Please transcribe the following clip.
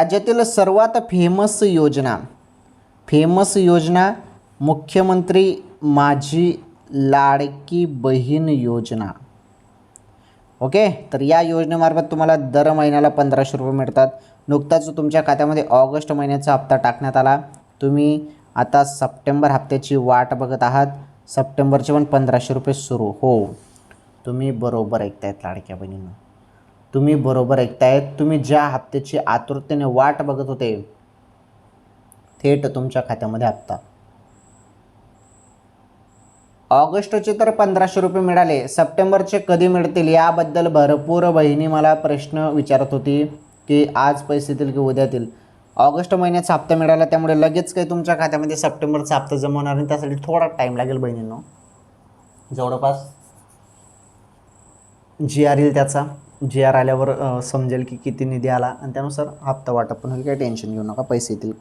राज्यातील सर्वात फेमस योजना मुख्यमंत्री माझी लाडकी बहीण योजना. ओके, तर या योजनेमार्फत तुम्हाला दर महिन्याला 1500 रुपये मिळतात. नुकताच तुमच्या खात्यामध्ये ऑगस्ट महिन्याचा हप्ता टाकण्यात आला. तुम्ही आता सप्टेंबर हप्त्याची वाट बघत आहात. सप्टेंबरचे पण 1500 रुपये सुरू. हो, तुम्ही बरोबर ऐकतायत लाडक्या बहिणींनो, तुम्ही बरोबर ऐकतायत. तुम्ही ज्या हप्त्याची आतुरतेने वाट बघत होते, थेट तुमच्या खात्यामध्ये हप्ता. ऑगस्टचे तर 1500 रुपये मिळाले, सप्टेंबरचे कधी मिळतील याबद्दल भरपूर बहिणी मला प्रश्न विचारत होती की आज पैसे येतील की उद्या येतील. ऑगस्ट महिन्याचा हप्ता मिळाला, त्यामुळे लगेच काही तुमच्या खात्यामध्ये सप्टेंबरचा हप्ता जमा होणार नाही. त्यासाठी थोडा टाईम लागेल बहिणींनो. जवळपास जी आर येईल, त्याचा जी आर आल्यावर समजेल की किती निधी आला आणि त्यानुसार हप्ता वाटप पण होईल. काही टेन्शन घेऊ नका, पैसे येतील.